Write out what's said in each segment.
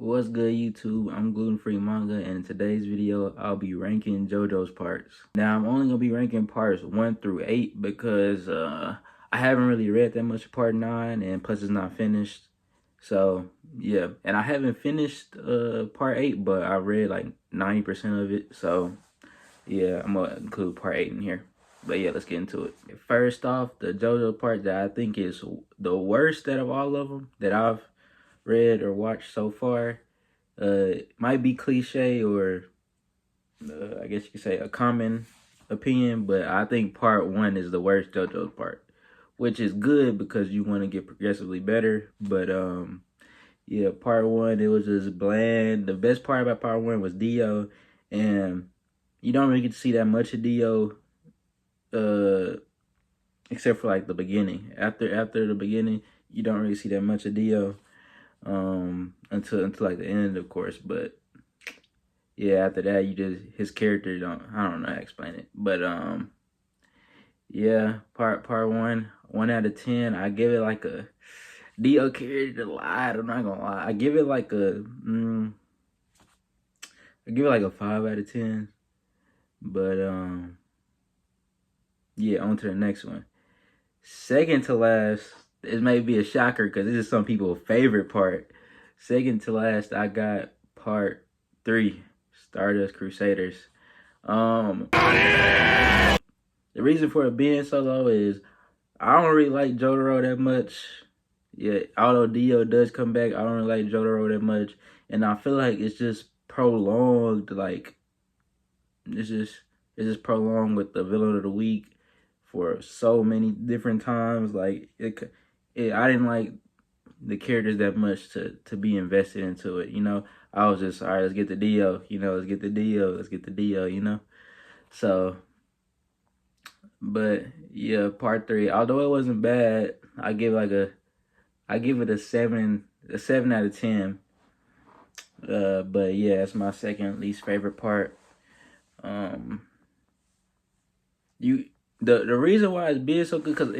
What's good, YouTube? I'm gluten-free manga, and in today's video, I'll be ranking Jojos parts. Now, I'm only gonna be ranking parts 1 through 8 because I haven't really read that much of part 9, and plus it's not finished. So yeah, and I haven't finished part 8, but I read like 90% of it. So yeah, I'm gonna include part 8 in here. But yeah, let's get into it. First off, the JoJo part that I think is the worst out of all of them that I've read or watched so far. Might be cliche or I guess you could say a common opinion, but I think part 1 is the worst JoJo's part, which is good because you want to get progressively better. But yeah, part 1 it was just bland. The best part about part 1 was Dio, and you don't really get to see that much of Dio, except for like the beginning. After the beginning, you don't really see that much of Dio, until like the end, of course. But yeah, after that, his character I don't know how to explain it, but yeah, part 1 out of 10. I give it like a Dio character. I'm not gonna lie, I give it like a 5 out of 10. But yeah, on to the next one. Second to last, this may be a shocker because this is some people's favorite part. Second to last, I got part 3, Stardust Crusaders. The reason for it being so low is I don't really like Jotaro that much. Yeah, although Dio does come back, I don't really like Jotaro that much, and I feel like it's just prolonged. Like it's just prolonged with the villain of the week for so many different times. Like I didn't like the characters that much to be invested into it. I was just, all right, let's get the Dio. Let's get the Dio. Let's get the Dio. So, but yeah, part 3. Although it wasn't bad, I give it a 7 out of 10. But yeah, it's my second least favorite part. You the reason why it's being so good, because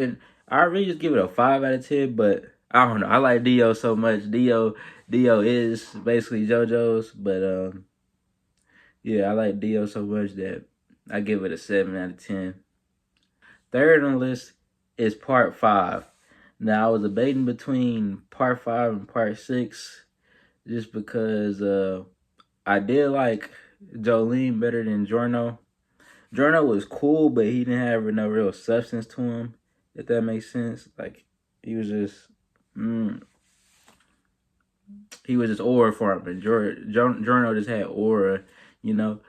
I really just give it a 5 out of 10. But I don't know, I like Dio so much. Dio is basically JoJo's, but yeah, I like Dio so much that I give it a 7 out of 10. Third on the list is part 5. Now, I was debating between part 5 and part 6, just because I did like Jolene better than Giorno. Giorno was cool, but he didn't have no real substance to him, if that makes sense. Like, he was just, aura for him, and Giorno just had aura, you know.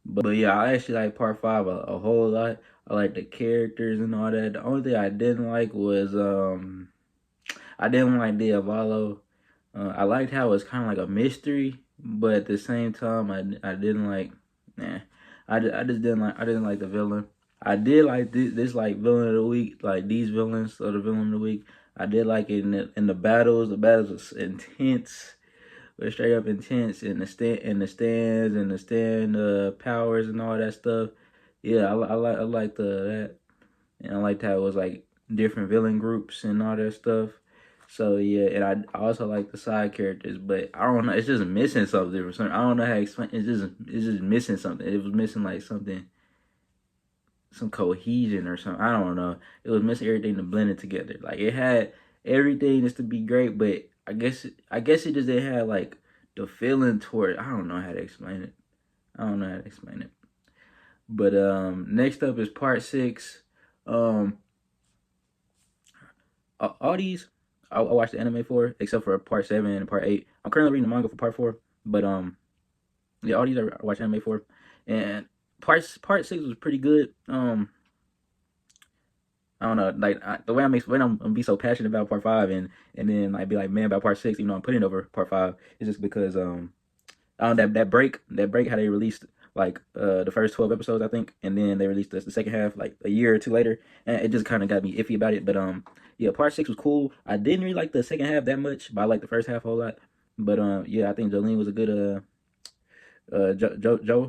But yeah, I actually like part 5 a whole lot. I like the characters and all that. The only thing I didn't like was I didn't like Diavolo. I liked how it was kind of like a mystery, but at the same time, I didn't like. Nah, I just didn't like the villain. I did like this like villain of the week, like these villains of the villain of the week. I did like it in the battles. The battles was intense, but straight up intense in the stands and the stand powers and all that stuff. Yeah, I liked that, and I liked how it was like different villain groups and all that stuff. So yeah, and I also like the side characters, but I don't know, it's just missing something or something. I don't know how to explain. It's just missing something. It was missing like something, some cohesion or something. I don't know. It was missing everything to blend it together. Like it had everything just to be great, but I guess it just didn't have like the feeling toward. I don't know how to explain it. But next up is part 6. All these I watched the anime for, except for part 7 and part 8. I'm currently reading the manga for part 4, but yeah, all these I watched anime for, and part 6 was pretty good. I don't know, like the way I'm gonna be so passionate about part 5 and then like be like man about part 6, even though I'm putting over part 5, is just because that break how they released like the first 12 episodes, I think, and then they released the second half like a year or two later, and it just kind of got me iffy about it. But yeah, part 6 was cool. I didn't really like the second half that much, but I liked the first half a whole lot. But yeah, I think Jolene was a good Joestar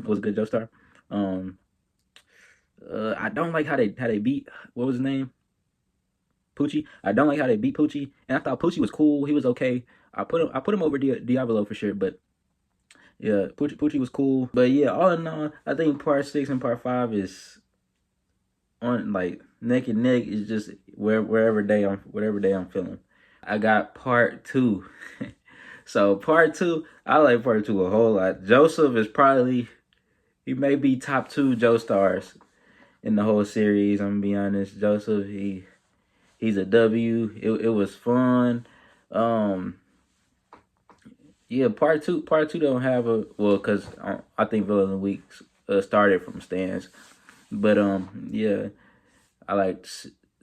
was a good Joestar. I don't like how they beat, what was his name, Poochie. I don't like how they beat Poochie, and I thought Poochie was cool. He was okay. I put him over Diablo for sure, but yeah, Poochie was cool. But yeah, all in all, I think part 6 and part 5 is on like neck and neck. Is just whatever day I'm feeling. I got part 2. So part 2, I like part 2 a whole lot. Joseph is probably, he may be top 2 Joestars in the whole series. I'm gonna be honest. Joseph, he's a W. It was fun. Um, yeah, part two don't have a, well, cause I think Villain of the Week started from stands, but yeah, I like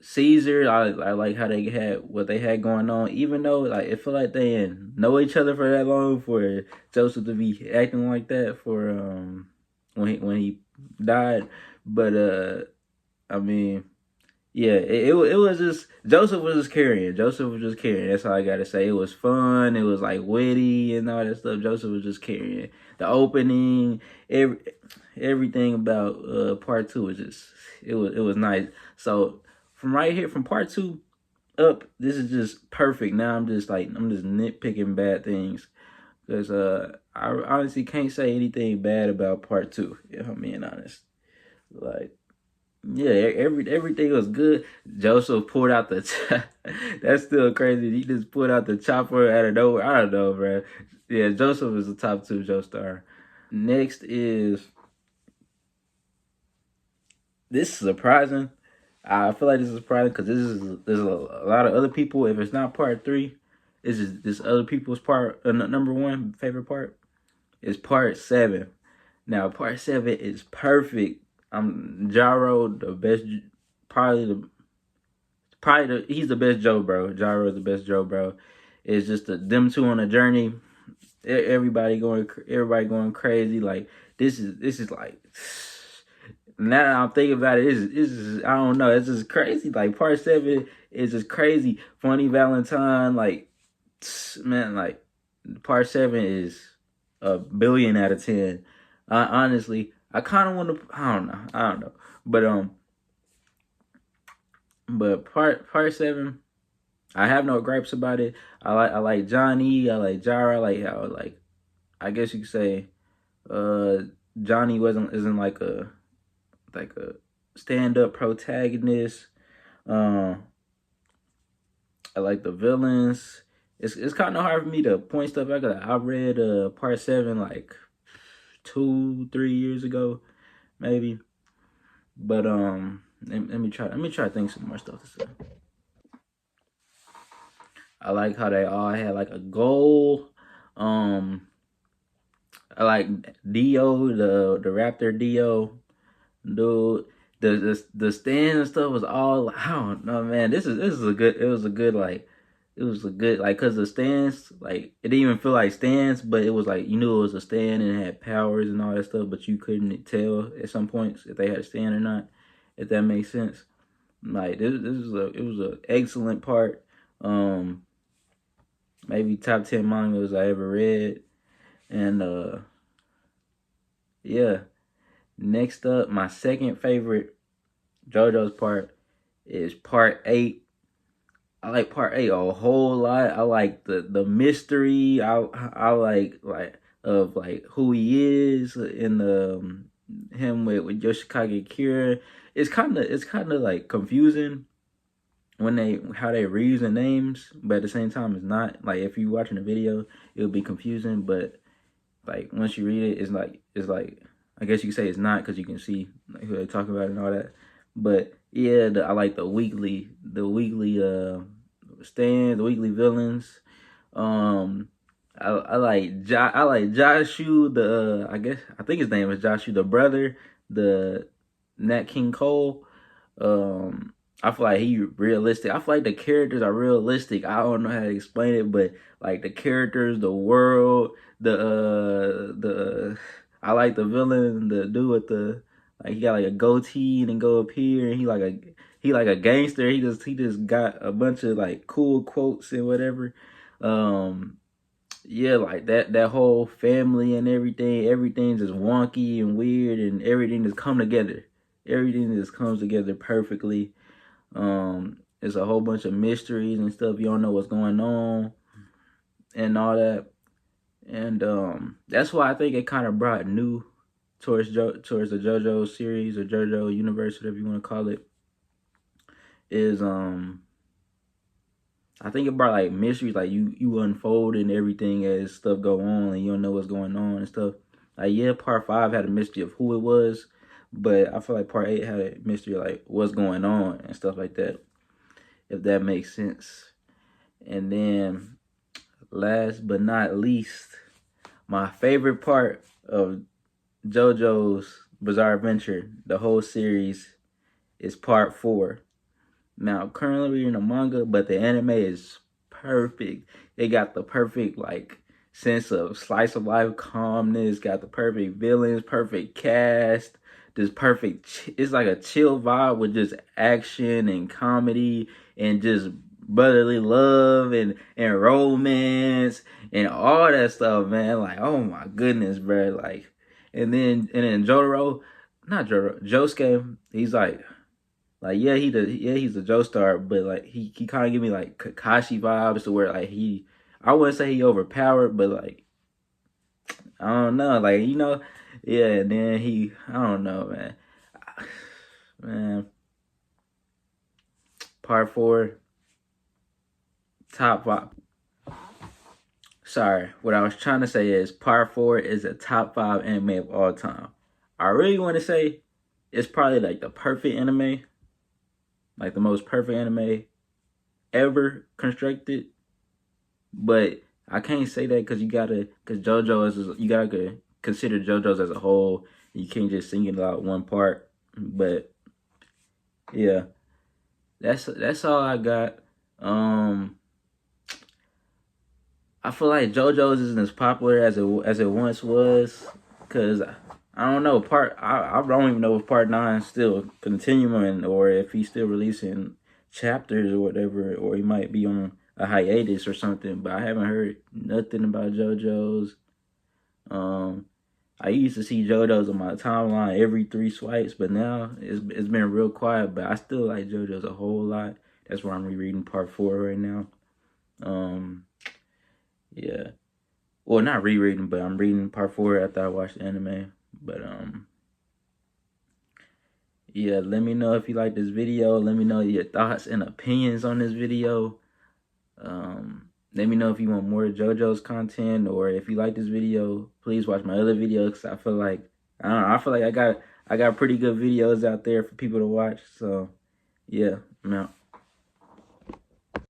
Caesar. I like how they had what they had going on, even though like it feel like they didn't know each other for that long for Joseph to be acting like that for when he died, but I mean, yeah, it was just Joseph was just carrying. Joseph was just carrying. That's all I gotta say. It was fun. It was like witty and all that stuff. Joseph was just carrying. The opening, everything about part 2 was just it was nice. So from right here, from part 2 up, this is just perfect. Now I'm just nitpicking bad things because I honestly can't say anything bad about part 2. If I'm being honest, like. Yeah, everything was good. Joseph pulled out the. That's still crazy. He just pulled out the chopper out of nowhere. I don't know, bro. Yeah, Joseph is the top 2 Joestar. Next is, this is surprising. I feel like this is surprising because there's a lot of other people. If it's not part 3, it's just this other people's part. Number 1 favorite part is part 7. Now part 7 is perfect. Gyro, the best, he's the best Joe bro. Gyro is the best Joe bro. It's just them two on a journey. Everybody going crazy. Like this is like, now that I'm thinking about it, it's just, I don't know, it's just crazy. Like part 7 is just crazy. Funny Valentine, like man, like part 7 is a billion out of 10. Honestly, I kind of want to. I don't know, but part 7, I have no gripes about it. I like Johnny. I like Jara. I like how, like, I guess you could say, uh, Johnny isn't like a stand up protagonist. Um, I like the villains. It's kind of hard for me to point stuff out. I read part 7 like 2-3 years ago, maybe. But let me try to think some more stuff to say. I like how they all had like a goal. I like Dio, the Raptor Dio, dude. The stand and stuff was all, I don't know, man. This is a good. It was a good like. It was a good like, cause the stands, like, it didn't even feel like stands, but it was like you knew it was a stand and it had powers and all that stuff, but you couldn't tell at some points if they had a stand or not. If that makes sense. Like this is it was an excellent part. Maybe top 10 mangas I ever read. And yeah. Next up, my second favorite JoJo's part is part 8. I like part 8 a whole lot. I like the mystery. I like of like who he is in the him with Yoshikage Kira. It's kind of like confusing when how they reuse the names, but at the same time it's not. Like if you watching the video, it'll be confusing, but like once you read it, it's like I guess you could say it's not, because you can see like who they talk about and all that. But yeah, I like the weekly stands, the weekly villains. I like Joshu, the I think his name is Joshu, the brother, the Nat King Cole. I feel like he realistic. I feel like the characters are realistic. I don't know how to explain it, but like the characters, the world, the I like the villain, the dude with the, like, he got like a goatee and then go up here, and he like a gangster. He just got a bunch of like cool quotes and whatever. Um yeah, like that whole family and everything just wonky and weird, and everything just come together. Everything just comes together perfectly. It's a whole bunch of mysteries and stuff. You don't know what's going on. and all that. And that's why I think it kind of brought new towards towards the JoJo series or JoJo universe, whatever you want to call it. Is I think it brought like mysteries, like you unfolding everything as stuff go on, and you don't know what's going on and stuff. Like yeah, part 5 had a mystery of who it was, but I feel like part 8 had a mystery of like what's going on and stuff like that. If that makes sense. And then last but not least, my favorite part of JoJo's Bizarre Adventure, the whole series, is part 4. Now, currently reading the manga, but the anime is perfect. They got the perfect, like, sense of slice of life calmness, got the perfect villains, perfect cast, this perfect, it's like a chill vibe with just action and comedy and just brotherly love and romance and all that stuff, man. Like, oh my goodness, bro. Like, and then Jotaro, not Jotaro, Josuke, he's like yeah, he's a Joestar, but like he kind of give me like Kakashi vibes to where like I wouldn't say he overpowered, but like I don't know, like yeah. And then I don't know, man, man. Part 4, top 5. Sorry, what I was trying to say is Part 4 is a top 5 anime of all time. I really want to say it's probably like the perfect anime, like the most perfect anime ever constructed. But I can't say that because you gotta consider JoJo's as a whole. You can't just sing it out one part. But yeah, that's all I got. I feel like JoJo's isn't as popular as it once was, cause I don't know I don't even know if part 9 is still continuing or if he's still releasing chapters or whatever, or he might be on a hiatus or something. But I haven't heard nothing about JoJo's. I used to see JoJo's on my timeline every 3 swipes, but now it's been real quiet. But I still like JoJo's a whole lot. That's why I'm rereading part 4 right now. Yeah. Well, not rereading, but I'm reading part 4 after I watched the anime. But yeah, let me know if you like this video. Let me know your thoughts and opinions on this video. Let me know if you want more JoJo's content, or if you like this video, please watch my other videos, because I feel like I feel like I got pretty good videos out there for people to watch. So yeah, I'm out.